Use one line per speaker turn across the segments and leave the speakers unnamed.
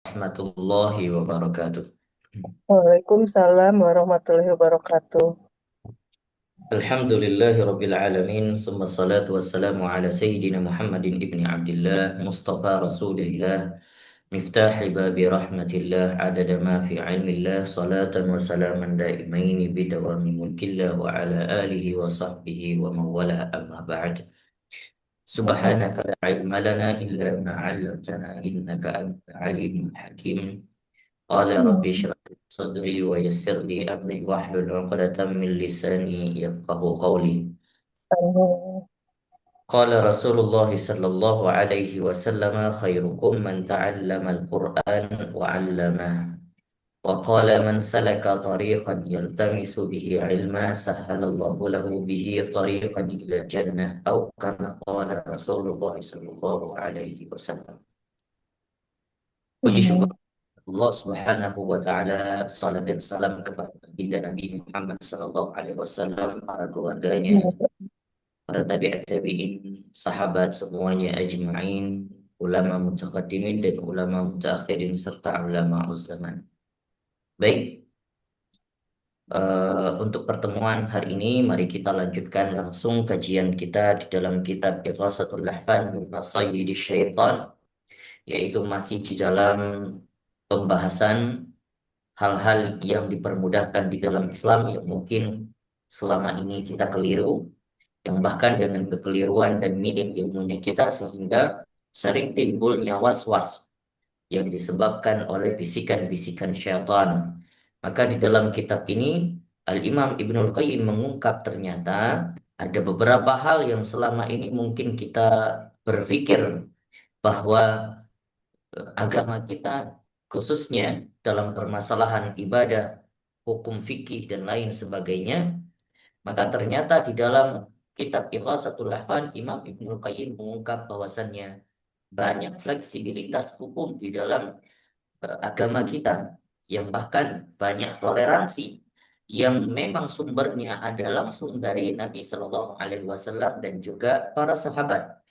Warahmatullahi wabarakatuh.
Waalaikumsalam warahmatullahi wabarakatuh.
Alhamdulillahi rabbil alamin. Thumma salatu wassalamu ala sayyidina Muhammadin ibni Abdullah Mustafa Rasulillah miftahi babi rahmatillah adada ma fi ilmillah salatan wa salaman daimaini bidawami mulkillah wa ala alihi wa sahbihi wa mawala amma ba'd. Subhanaka la ilma lana illa ma 'allamtana innaka anta alimul hakim. قال رب اشرح لي صدري ويسر لي أمري واحلل عقدة من لساني يفقه قولي.
Amin.
قال رسول الله صلى الله عليه وسلم خيركم من تعلم القرآن وعلمه. وقال من سلك طريقا يلتمس به علما سهل الله له به طريقا إلى الجنة أو كما قال رسول الله صلى الله عليه وسلم. Puji syukur Allah Subhanahu wa taala, salat dan salam kepada baginda Nabi Muhammad sallallahu alaihi wasallam, para keluarganya, para tabi'at tabi'in, sahabat semuanya ajma'in, ulama mutaqaddimin dan ulama mutaakhirin serta ulama zaman. Baik, untuk pertemuan hari ini mari kita lanjutkan langsung kajian kita di dalam kitab Ighasatul Lahfan min Masayyidis Syaitan, yaitu masih di dalam pembahasan hal-hal yang dipermudahkan di dalam Islam yang mungkin selama ini kita keliru, yang bahkan dengan kekeliruan dan minim ilmunya kita sehingga sering timbulnya was-was yang disebabkan oleh bisikan-bisikan syaitan. Maka di dalam kitab ini Al-Imam Ibnul Qayyim mengungkap ternyata ada beberapa hal yang selama ini mungkin kita berpikir bahwa agama kita khususnya dalam permasalahan ibadah, hukum fikih dan lain sebagainya, maka ternyata di dalam kitab Ighasatul Lahfan Imam Ibnul Qayyim mengungkap bahwasannya banyak fleksibilitas hukum di dalam agama kita, yang bahkan banyak toleransi yang memang sumbernya ada langsung dari Nabi Shallallahu Alaihi Wasallam dan juga para sahabat.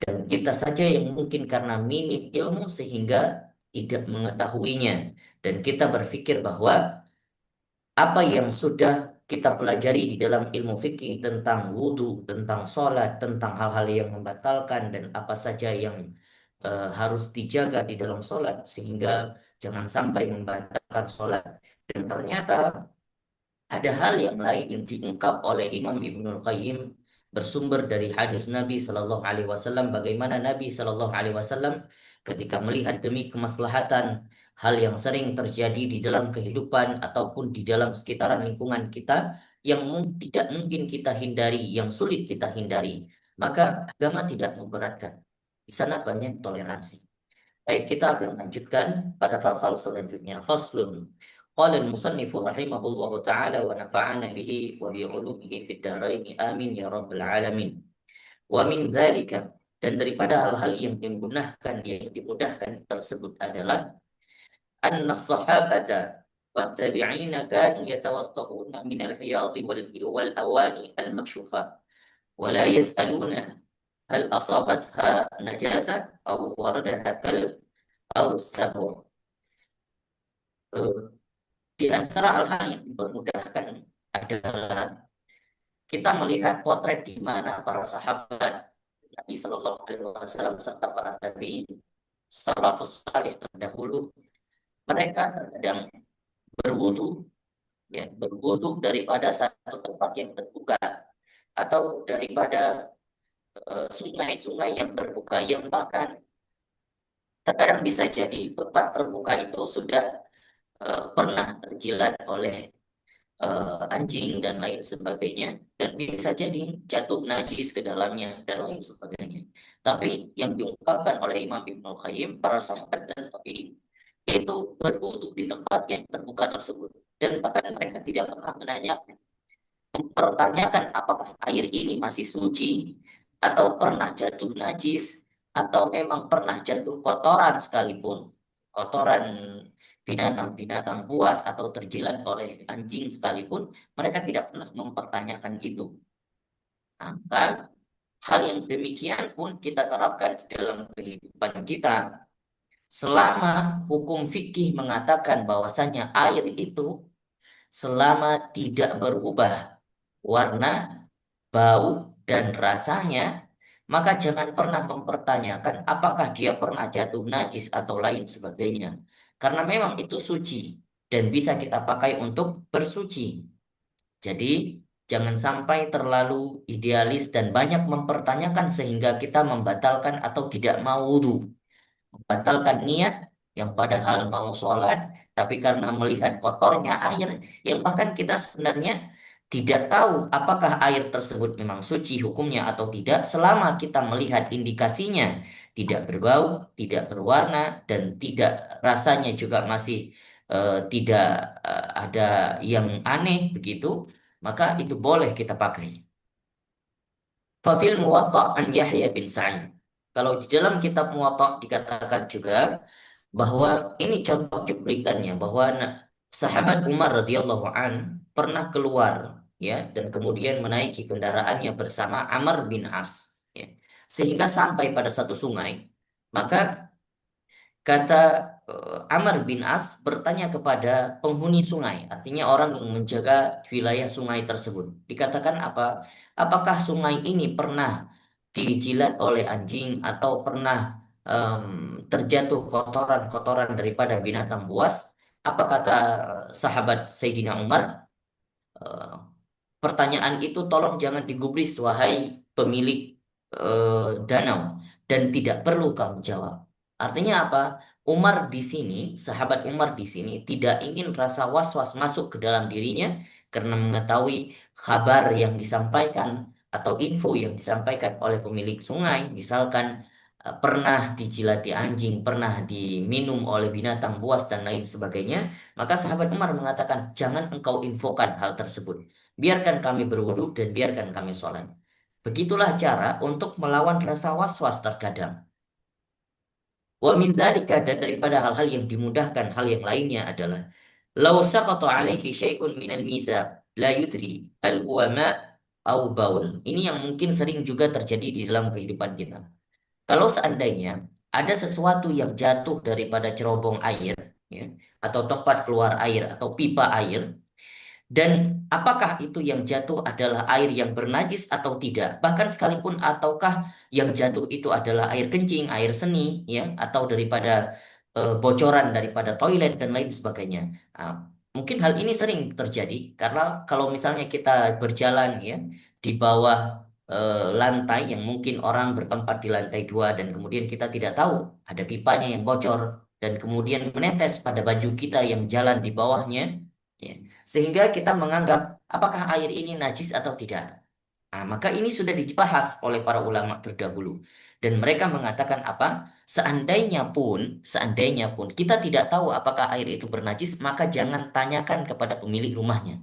Dan kita saja yang mungkin karena minim ilmu sehingga tidak mengetahuinya. Dan kita berpikir bahwa apa yang sudah kita pelajari di dalam ilmu fikih tentang wudhu, tentang sholat, tentang hal-hal yang membatalkan dan apa saja yang harus dijaga di dalam sholat sehingga jangan sampai membatalkan sholat. Dan ternyata ada hal yang lain yang diungkap oleh Imam Ibnul Qayyim bersumber dari hadis Nabi Shallallahu Alaihi Wasallam, bagaimana Nabi Shallallahu Alaihi Wasallam ketika melihat demi kemaslahatan hal yang sering terjadi di dalam kehidupan ataupun di dalam sekitaran lingkungan kita yang tidak mungkin kita hindari, yang sulit kita hindari, maka agama tidak memberatkan. Di sana banyak toleransi. Baik, kita akan lanjutkan pada pasal selanjutnya. Faslun. Qala al-musannifu rahimahullahu ta'ala wa nafa'ana bihi wa bi ulumihi fid dharain amin ya rabbal alamin. Wa min dzalika, dan daripada hal-hal yang dimudahkan tersebut adalah anna sahabata wa tabi'ina kanu yatawatta'una min al-hiyadi wal awani al-makshufah wa la yas'aluna hal asabatha najasah aw waradaha kalb aw sabu. Di antara hal-hal yang dipermudahkan adalah kita melihat potret di mana para sahabat Nabi Shallallahu Alaihi Wasallam serta para tabi'in, salafus salih terdahulu, mereka terkadang berwudu, ya, berwudu daripada satu tempat yang terbuka atau daripada sungai-sungai yang terbuka yang bahkan terkadang bisa jadi tempat terbuka itu sudah pernah terjilat oleh anjing dan lain sebagainya, dan bisa jadi jatuh najis ke dalamnya dan lain sebagainya. Tapi yang diungkapkan oleh Imam Ibnu Qayyim, para sahabat dan tabi'in itu berwudu di tempat yang terbuka tersebut, dan bahkan mereka tidak pernah mempertanyakan apakah air ini masih suci atau pernah jatuh najis atau memang pernah jatuh kotoran sekalipun, kotoran binatang-binatang buas atau terjilat oleh anjing sekalipun, mereka tidak pernah mempertanyakan itu. Maka hal yang demikian pun kita terapkan di dalam kehidupan kita. Selama hukum fikih mengatakan bahwasanya air itu selama tidak berubah warna, bau, dan rasanya, maka jangan pernah mempertanyakan apakah dia pernah jatuh najis atau lain sebagainya. Karena memang itu suci dan bisa kita pakai untuk bersuci. Jadi, jangan sampai terlalu idealis dan banyak mempertanyakan sehingga kita membatalkan atau tidak mau wudhu. Membatalkan niat yang padahal mau sholat, tapi karena melihat kotornya air, yang bahkan kita sebenarnya tidak tahu apakah air tersebut memang suci hukumnya atau tidak, selama kita melihat indikasinya tidak berbau, tidak berwarna, dan tidak rasanya juga masih tidak ada yang aneh begitu, maka itu boleh kita pakai. Fafil Muwatta' an Yahya bin Sa'id. Kalau di dalam kitab Muwatta' dikatakan juga bahwa ini contoh cuplikannya bahwa sahabat Umar radhiyallahu an pernah keluar ya dan kemudian menaiki kendaraannya bersama Amr bin As ya. Sehingga sampai pada satu sungai. Maka kata Amr bin As bertanya kepada penghuni sungai, artinya orang yang menjaga wilayah sungai tersebut. Dikatakan apa? Apakah sungai ini pernah dijilat oleh anjing atau pernah terjatuh kotoran-kotoran daripada binatang buas? Apa kata sahabat Sayyidina Umar? Eh, Pertanyaan itu tolong jangan digubris, wahai pemilik danau, dan tidak perlu kamu jawab. Artinya apa? Umar di sini, sahabat Umar di sini tidak ingin rasa was-was masuk ke dalam dirinya karena mengetahui kabar yang disampaikan atau info yang disampaikan oleh pemilik sungai, misalkan pernah dijilati anjing, pernah diminum oleh binatang buas dan lain sebagainya, maka sahabat Umar mengatakan, jangan engkau infokan hal tersebut. Biarkan kami berwudu dan biarkan kami sholat. Begitulah cara untuk melawan rasa was-was terkadang. Wa min dzalika, dan daripada hal-hal yang dimudahkan, hal yang lainnya adalah law saqata alaihi syai'un minal mizab la yudri al huwa ma au baul. Ini yang mungkin sering juga terjadi di dalam kehidupan kita. Kalau seandainya ada sesuatu yang jatuh daripada cerobong air ya, atau tempat keluar air atau pipa air, dan apakah itu yang jatuh adalah air yang bernajis atau tidak? Bahkan sekalipun ataukah yang jatuh itu adalah air kencing, air seni, ya, atau daripada bocoran daripada toilet dan lain sebagainya. Mungkin hal ini sering terjadi karena kalau misalnya kita berjalan ya di bawah lantai yang mungkin orang bertempat di lantai 2 dan kemudian kita tidak tahu ada pipanya yang bocor dan kemudian menetes pada baju kita yang jalan di bawahnya. Ya, sehingga kita menganggap apakah air ini najis atau tidak. Nah, maka ini sudah dibahas oleh para ulama terdahulu. Dan mereka mengatakan apa? Seandainya pun kita tidak tahu apakah air itu bernajis, maka jangan tanyakan kepada pemilik rumahnya.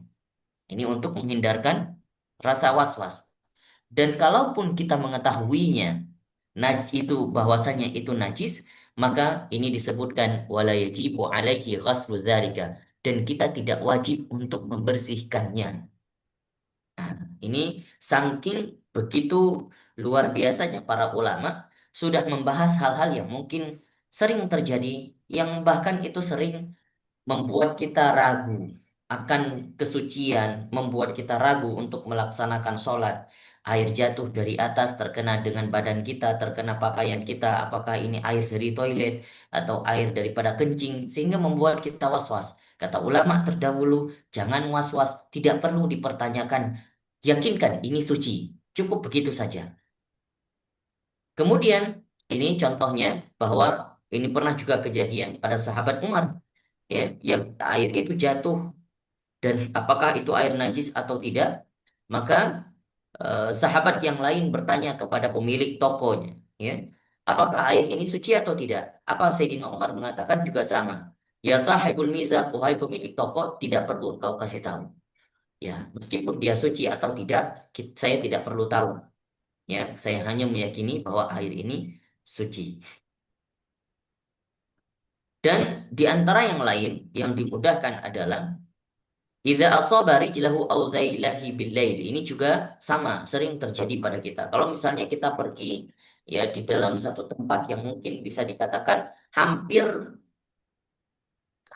Ini untuk menghindarkan rasa was-was. Dan kalaupun kita mengetahuinya, itu bahwasanya itu najis, maka ini disebutkan wala yajibu alaihi ghaslu dzalika, dan kita tidak wajib untuk membersihkannya. Ini saking begitu luar biasanya para ulama sudah membahas hal-hal yang mungkin sering terjadi, yang bahkan itu sering membuat kita ragu akan kesucian, membuat kita ragu untuk melaksanakan sholat. Air jatuh dari atas, terkena dengan badan kita, terkena pakaian kita, apakah ini air dari toilet atau air daripada kencing, sehingga membuat kita was-was. Kata ulama terdahulu, jangan was-was, tidak perlu dipertanyakan. Yakinkan ini suci, cukup begitu saja. Kemudian, ini contohnya bahwa ini pernah juga kejadian pada sahabat Umar ya, yang air itu jatuh dan apakah itu air najis atau tidak, maka sahabat yang lain bertanya kepada pemilik tokonya, ya, apakah air ini suci atau tidak? Apa Sayyidina Umar mengatakan juga sama. Ya sahibul mizab, wahai pemilik toko, tidak perlu kau kasih tahu. Ya, meskipun dia suci atau tidak, saya tidak perlu tahu. Ya, saya hanya meyakini bahwa air ini suci. Dan di antara yang lain yang dimudahkan adalah idza asaba rijlahu aw dhailahi bil lail. Ini juga sama, sering terjadi pada kita. Kalau misalnya kita pergi ya di dalam satu tempat yang mungkin bisa dikatakan hampir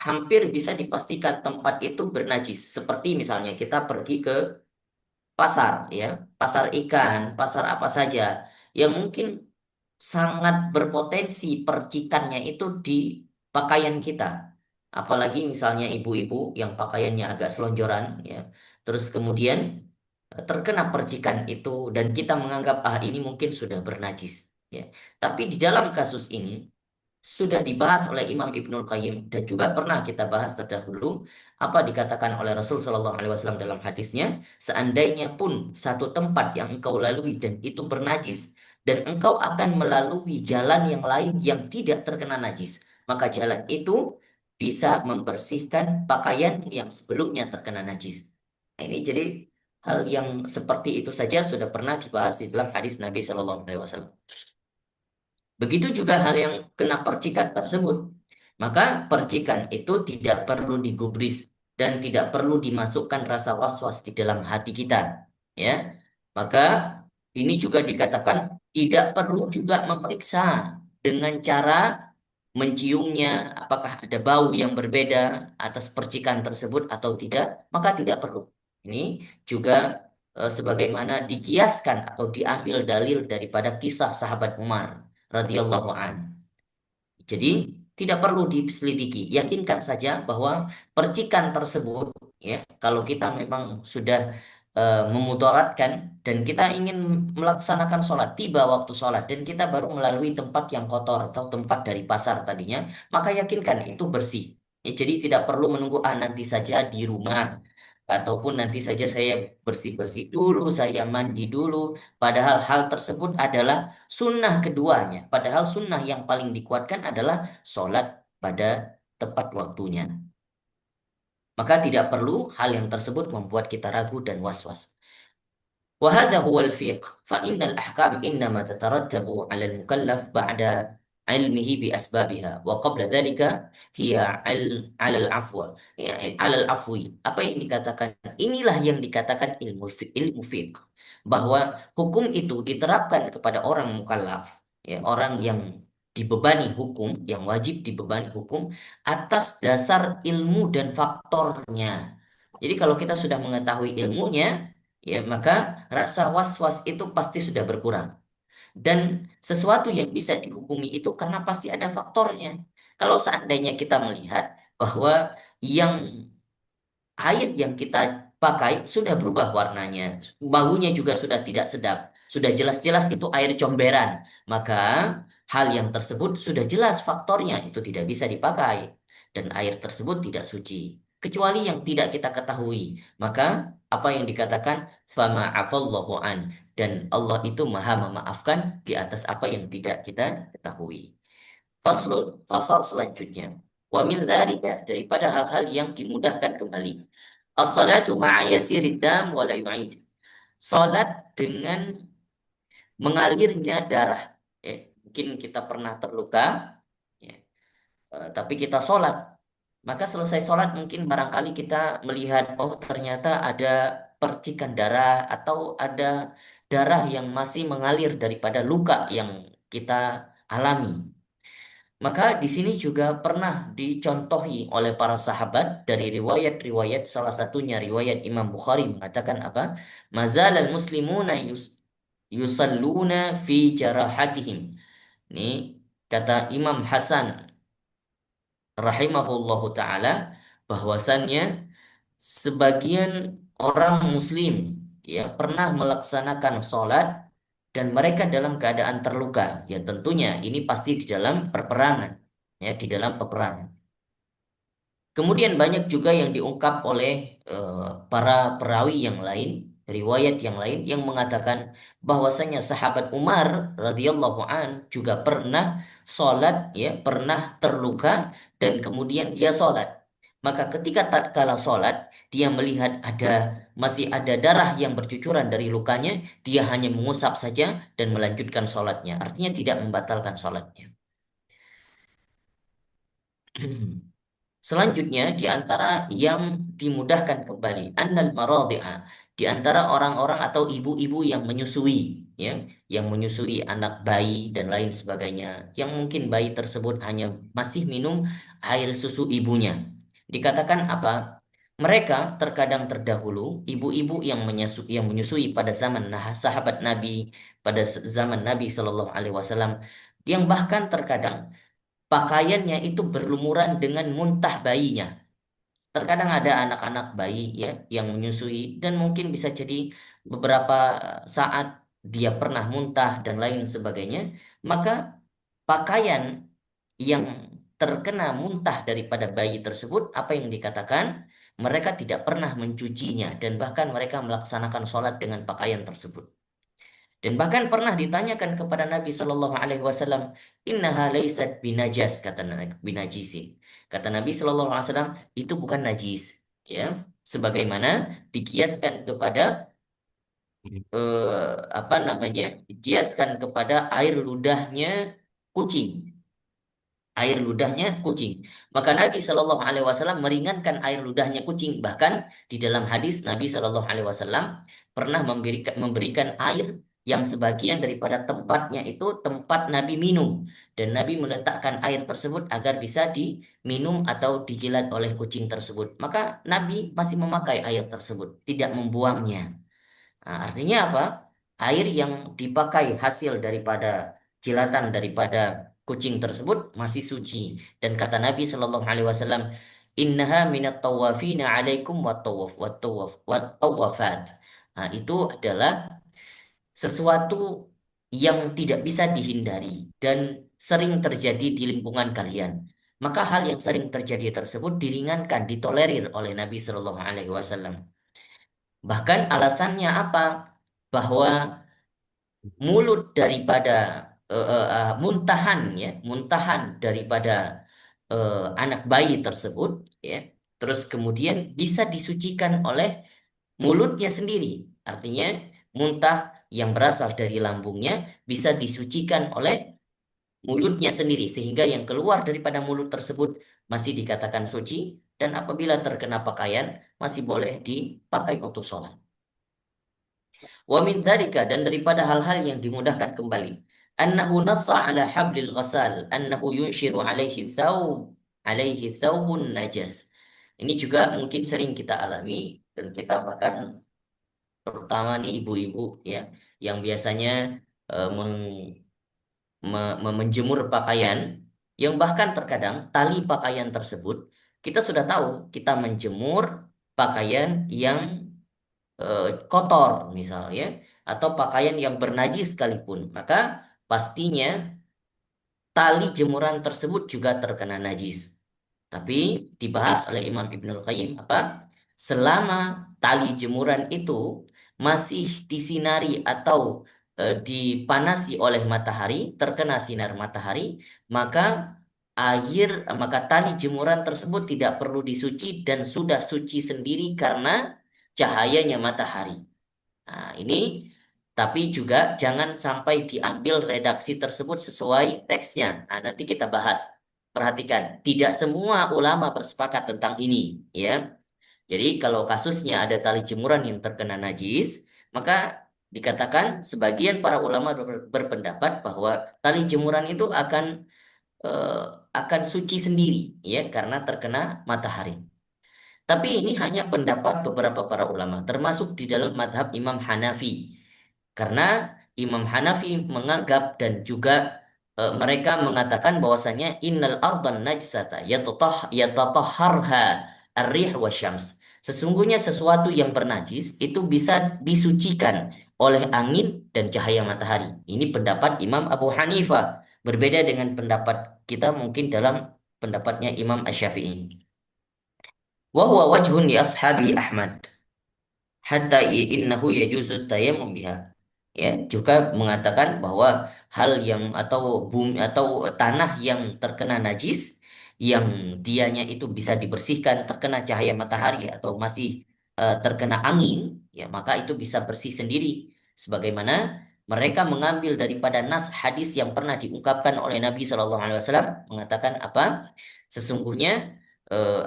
hampir bisa dipastikan tempat itu bernajis. Seperti misalnya kita pergi ke pasar, ya, pasar ikan, pasar apa saja yang mungkin sangat berpotensi percikannya itu di pakaian kita. Apalagi misalnya ibu-ibu yang pakaiannya agak selonjoran, ya, terus kemudian terkena percikan itu dan kita menganggap ah ini mungkin sudah bernajis, ya. Tapi di dalam kasus ini sudah dibahas oleh Imam Ibnul Qayyim dan juga pernah kita bahas terdahulu apa dikatakan oleh Rasul Shallallahu Alaihi Wasallam dalam hadisnya, seandainya pun satu tempat yang engkau lalui dan itu bernajis dan engkau akan melalui jalan yang lain yang tidak terkena najis, maka jalan itu bisa membersihkan pakaian yang sebelumnya terkena najis. Nah, ini jadi hal yang seperti itu saja sudah pernah dibahas di dalam hadis Nabi Shallallahu Alaihi Wasallam. Begitu juga hal yang kena percikan tersebut. Maka percikan itu tidak perlu digubris dan tidak perlu dimasukkan rasa was-was di dalam hati kita. Ya, maka ini juga dikatakan tidak perlu juga memeriksa dengan cara menciumnya, apakah ada bau yang berbeda atas percikan tersebut atau tidak, maka tidak perlu. Ini juga sebagaimana dikiaskan atau diambil dalil daripada kisah sahabat Umar radhiyallahu an. Jadi tidak perlu diselidiki, yakinkan saja bahwa percikan tersebut, ya, kalau kita memang sudah memudaratkan dan kita ingin melaksanakan sholat, tiba waktu sholat dan kita baru melalui tempat yang kotor atau tempat dari pasar tadinya, maka yakinkan itu bersih. Ya, jadi tidak perlu menunggu ah nanti saja di rumah ataupun nanti saja saya bersih-bersih dulu, saya mandi dulu. Padahal hal tersebut adalah sunnah keduanya. Padahal sunnah yang paling dikuatkan adalah sholat pada tepat waktunya. Maka tidak perlu hal yang tersebut membuat kita ragu dan was-was. وهذا هو الفقه فإن الأحكام إنما تترتب على المكلف بعد علمه بأسبابها وقبل ذلك هي على العفو يعني على العفو apa yang dikatakan inilah yang dikatakan ilmu fiqh bahwa hukum itu diterapkan kepada orang mukallaf, ya, orang yang dibebani hukum, yang wajib dibebani hukum atas dasar ilmu dan faktornya. Jadi kalau kita sudah mengetahui ilmunya, ya, maka rasa was-was itu pasti sudah berkurang. Dan sesuatu yang bisa dihukumi itu karena pasti ada faktornya. Kalau seandainya kita melihat bahwa yang air yang kita pakai sudah berubah warnanya, baunya juga sudah tidak sedap, sudah jelas-jelas itu air comberan, maka hal yang tersebut sudah jelas faktornya itu tidak bisa dipakai dan air tersebut tidak suci. Kecuali yang tidak kita ketahui, maka apa yang dikatakan fama afallahu an dan Allah itu maha memaafkan di atas apa yang tidak kita ketahui. Pasal selanjutnya. Wa min dzalika daripada hal-hal yang dimudahkan kembali. As-salatu ma'a yasirid dam wa la yu'id. Salat dengan mengalirnya darah. Mungkin kita pernah terluka, ya, tapi kita sholat. Maka selesai sholat mungkin barangkali kita melihat, oh ternyata ada percikan darah atau ada darah yang masih mengalir daripada luka yang kita alami. Maka di sini juga pernah dicontohi oleh para sahabat dari riwayat-riwayat, salah satunya riwayat Imam Bukhari mengatakan apa? Mazal al-muslimuna yusalluna fi jarahatihim. Ini kata Imam Hasan rahimahullahu taala bahwasannya sebagian orang muslim, ya, pernah melaksanakan sholat dan mereka dalam keadaan terluka. Ya tentunya ini pasti di dalam peperangan, ya, di dalam peperangan. Kemudian banyak juga yang diungkap oleh para perawi yang lain, riwayat yang lain yang mengatakan bahwasanya sahabat Umar radhiyallahu an juga pernah sholat, ya, pernah terluka dan kemudian dia sholat. Maka ketika tatkala sholat, dia melihat masih ada darah yang bercucuran dari lukanya, dia hanya mengusap saja dan melanjutkan sholatnya. Artinya tidak membatalkan sholatnya. Selanjutnya di antara yang dimudahkan kembali annal maradhi'a, di antara orang-orang atau ibu-ibu yang menyusui, ya, yang menyusui anak bayi dan lain sebagainya, yang mungkin bayi tersebut hanya masih minum air susu ibunya. Dikatakan apa? Mereka terkadang terdahulu, ibu-ibu yang menyusui pada zaman sahabat Nabi, pada zaman Nabi Shallallahu Alaihi Wasallam, yang bahkan terkadang pakaiannya itu berlumuran dengan muntah bayinya. Terkadang ada anak-anak bayi ya yang menyusui dan mungkin bisa jadi beberapa saat dia pernah muntah dan lain sebagainya, maka pakaian yang terkena muntah daripada bayi tersebut, apa yang dikatakan? Mereka tidak pernah mencucinya dan bahkan mereka melaksanakan sholat dengan pakaian tersebut. Dan bahkan pernah ditanyakan kepada Nabi Shallallahu Alaihi Wasallam, Innaha laysat binajas, kata Nabi, binajisin. Kata Nabi Shallallahu Alaihi Wasallam, itu bukan najis, ya. Sebagaimana dikiaskan kepada apa namanya, dikiaskan kepada air ludahnya kucing, air ludahnya kucing. Maka Nabi Shallallahu Alaihi Wasallam meringankan air ludahnya kucing. Bahkan di dalam hadis Nabi Shallallahu Alaihi Wasallam pernah memberikan air yang sebagian daripada tempatnya itu tempat Nabi minum, dan Nabi meletakkan air tersebut agar bisa diminum atau dijilat oleh kucing tersebut. Maka Nabi masih memakai air tersebut, tidak membuangnya. Nah, artinya apa? Air yang dipakai hasil daripada jilatan daripada kucing tersebut masih suci. Dan kata Nabi Shallallahu Alaihi Wasallam, Innaha minat tawafina alaikum wat tawafat. Nah, itu adalah sesuatu yang tidak bisa dihindari dan sering terjadi di lingkungan kalian. Maka hal yang sering terjadi tersebut diringankan, ditolerir oleh Nabi Shallallahu Alaihi Wasallam. Bahkan alasannya apa? Bahwa mulut daripada muntahan ya, muntahan daripada anak bayi tersebut ya, terus kemudian bisa disucikan oleh mulutnya sendiri. Artinya muntah yang berasal dari lambungnya bisa disucikan oleh mulutnya sendiri sehingga yang keluar daripada mulut tersebut masih dikatakan suci, dan apabila terkena pakaian masih boleh dipakai untuk sholat. Wa min dzalika, dan daripada hal-hal yang dimudahkan kembali. Annahu nassa ala hablil ghasal annahu yunshiru alaihi thawbun najas. Ini juga mungkin sering kita alami dan kita bahkan terutama nih ibu-ibu ya yang biasanya eh, meng- menjemur pakaian, yang bahkan terkadang tali pakaian tersebut kita sudah tahu kita menjemur pakaian yang kotor misalnya atau pakaian yang bernajis sekalipun, maka pastinya tali jemuran tersebut juga terkena najis. Tapi dibahas oleh Imam Ibnul Qayyim apa? Selama tali jemuran itu masih disinari atau dipanasi oleh matahari, terkena sinar matahari, maka maka tali jemuran tersebut tidak perlu disuci dan sudah suci sendiri karena cahayanya matahari. Nah, ini tapi juga jangan sampai diambil redaksi tersebut sesuai teksnya. Nah, nanti kita bahas. Perhatikan, tidak semua ulama bersepakat tentang ini, ya. Jadi kalau kasusnya ada tali jemuran yang terkena najis, maka dikatakan sebagian para ulama berpendapat bahwa tali jemuran itu eh, akan suci sendiri, ya, karena terkena matahari. Tapi ini hanya pendapat beberapa para ulama, termasuk di dalam madhab Imam Hanafi. Karena Imam Hanafi menganggap dan juga mereka mengatakan bahwasanya innal ardan najsata yatatahharha ar-rih wasyams. Sesungguhnya sesuatu yang bernajis itu bisa disucikan oleh angin dan cahaya matahari. Ini pendapat Imam Abu Hanifah. Berbeda dengan pendapat kita mungkin dalam pendapatnya Imam Asy-Syafi'i. Wa huwa wajhun li ashabi Ahmad hatta innahu yajuzu tayammum biha. Ya, juga mengatakan bahwa hal yang atau bumi atau tanah yang terkena najis yang dianya itu bisa dibersihkan terkena cahaya matahari atau masih terkena angin, ya maka itu bisa bersih sendiri, sebagaimana mereka mengambil daripada nas hadis yang pernah diungkapkan oleh Nabi Shallallahu Alaihi Wasallam mengatakan apa? Sesungguhnya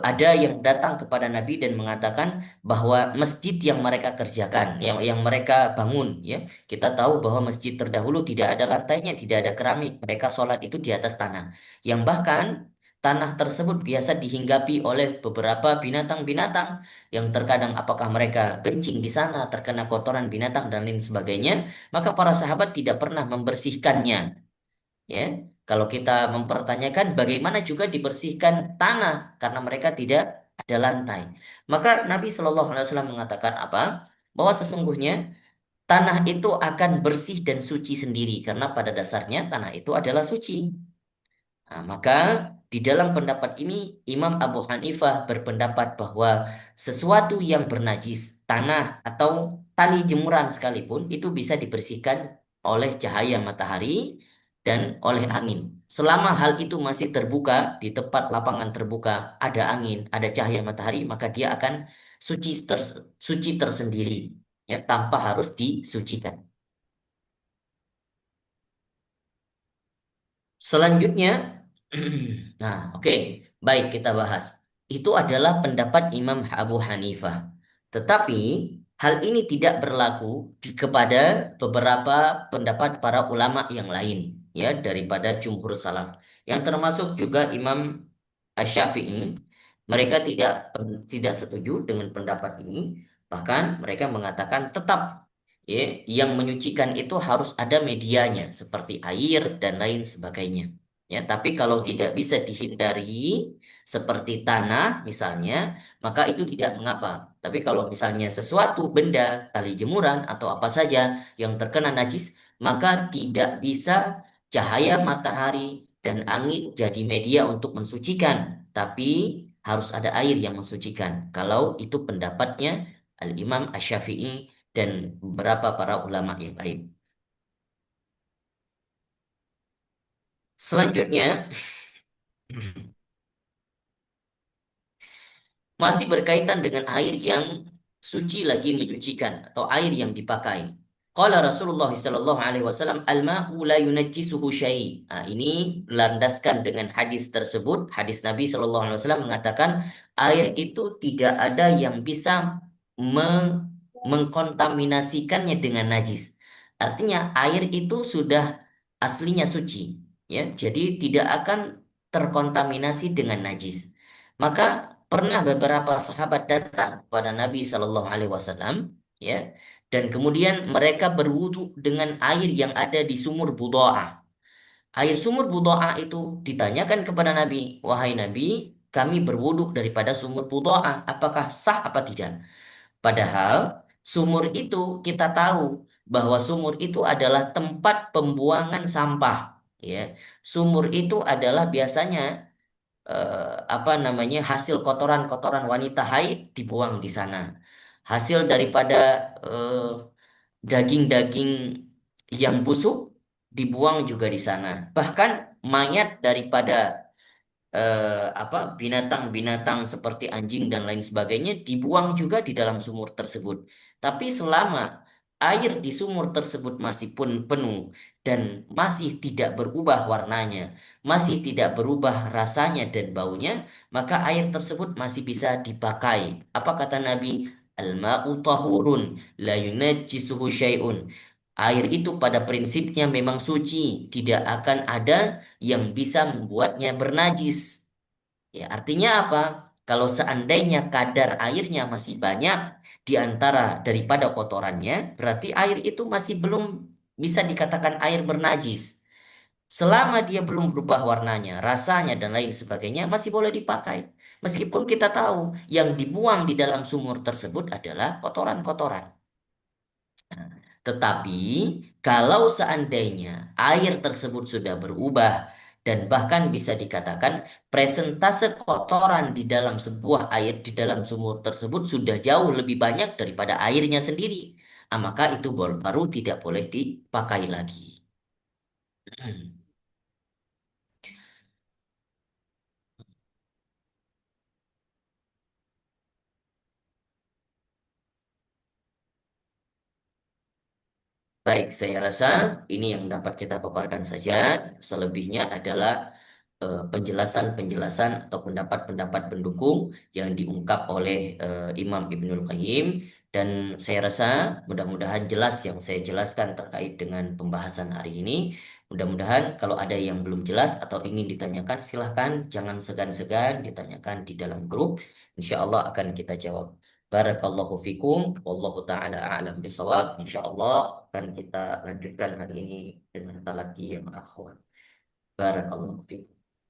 ada yang datang kepada Nabi dan mengatakan bahwa masjid yang mereka kerjakan, yang mereka bangun, ya, kita tahu bahwa masjid terdahulu tidak ada lantainya, tidak ada keramik, mereka sholat itu di atas tanah, yang bahkan tanah tersebut biasa dihinggapi oleh beberapa binatang-binatang yang terkadang apakah mereka kencing di sana, terkena kotoran binatang dan lain sebagainya, maka para sahabat tidak pernah membersihkannya. Ya, kalau kita mempertanyakan bagaimana juga dibersihkan tanah karena mereka tidak ada lantai, maka Nabi Shallallahu Alaihi Wasallam mengatakan apa? Bahwa sesungguhnya tanah itu akan bersih dan suci sendiri karena pada dasarnya tanah itu adalah suci. Nah, maka di dalam pendapat ini Imam Abu Hanifah berpendapat bahwa sesuatu yang bernajis, tanah atau tali jemuran sekalipun itu bisa dibersihkan oleh cahaya matahari dan oleh angin. Selama hal itu masih terbuka di tempat lapangan terbuka, ada angin, ada cahaya matahari, maka dia akan suci tersendiri, ya, tanpa harus disucikan. Selanjutnya, nah, oke, baik kita bahas. Itu adalah pendapat Imam Abu Hanifah. Tetapi hal ini tidak berlaku kepada beberapa pendapat para ulama yang lain, ya, daripada jumhur salaf. Yang termasuk juga Imam Asy-Syafi'i. Mereka tidak setuju dengan pendapat ini. Bahkan mereka mengatakan tetap, ya, yang menyucikan itu harus ada medianya seperti air dan lain sebagainya. Ya, tapi kalau tidak bisa dihindari seperti tanah misalnya, maka itu tidak mengapa. Tapi kalau misalnya sesuatu benda, tali jemuran atau apa saja yang terkena najis, maka tidak bisa cahaya matahari dan angin jadi media untuk mensucikan, tapi harus ada air yang mensucikan. Kalau itu pendapatnya Al-Imam Asy-Syafi'i dan beberapa para ulama yang lain. Selanjutnya, masih berkaitan dengan air yang suci lagi menyucikan atau air yang dipakai. Qala Rasulullah sallallahu alaihi wasallam al-ma'u la yunajjisuhu syai'. Nah, ini berlandaskan dengan hadis tersebut. Hadis Nabi sallallahu alaihi wasallam mengatakan air itu tidak ada yang bisa mengkontaminasikannya dengan najis. Artinya air itu sudah aslinya suci, ya. Jadi tidak akan terkontaminasi dengan najis. Maka pernah beberapa sahabat datang kepada Nabi Shallallahu Alaihi Wasallam, ya, dan kemudian mereka berwudu dengan air yang ada di sumur Budoah. Air sumur Budoah itu ditanyakan kepada Nabi, wahai Nabi, kami berwudu daripada sumur Budoah, apakah sah apa tidak? Padahal sumur itu kita tahu bahwa sumur itu adalah tempat pembuangan sampah. Ya, sumur itu adalah biasanya apa namanya, hasil kotoran-kotoran wanita haid dibuang di sana. Hasil daripada eh, daging-daging yang busuk dibuang juga di sana. Bahkan mayat daripada apa, binatang-binatang seperti anjing dan lain sebagainya dibuang juga di dalam sumur tersebut. Tapi selama air di sumur tersebut masih pun penuh dan masih tidak berubah warnanya, masih tidak berubah rasanya dan baunya, maka air tersebut masih bisa dipakai. Apa kata Nabi? Al-ma'u tahurun la yunajjisuhu syai'un. Air itu pada prinsipnya memang suci, tidak akan ada yang bisa membuatnya bernajis. Ya, artinya apa? Kalau seandainya kadar airnya masih banyak di antara daripada kotorannya, berarti air itu masih belum bisa dikatakan air bernajis. Selama dia belum berubah warnanya, rasanya, dan lain sebagainya, masih boleh dipakai. Meskipun kita tahu yang dibuang di dalam sumur tersebut adalah kotoran-kotoran. Tetapi kalau seandainya air tersebut sudah berubah dan bahkan bisa dikatakan presentase kotoran di dalam sebuah air di dalam sumur tersebut sudah jauh lebih banyak daripada airnya sendiri, maka itu baru tidak boleh dipakai lagi. Baik, saya rasa ini yang dapat kita paparkan saja. Selebihnya adalah penjelasan-penjelasan atau pendapat-pendapat pendukung yang diungkap oleh Imam Ibnul Qayyim, dan saya rasa mudah-mudahan jelas yang saya jelaskan terkait dengan pembahasan hari ini. Mudah-mudahan kalau ada yang belum jelas atau ingin ditanyakan, silahkan jangan segan-segan ditanyakan di dalam grup. Insya Allah akan kita jawab. Barakallahu fikum, wallahu ta'ala a'lam bisawab. Insya Allah akan kita lanjutkan hari ini dengan talaki yang akhwat. Barakallahu fikum.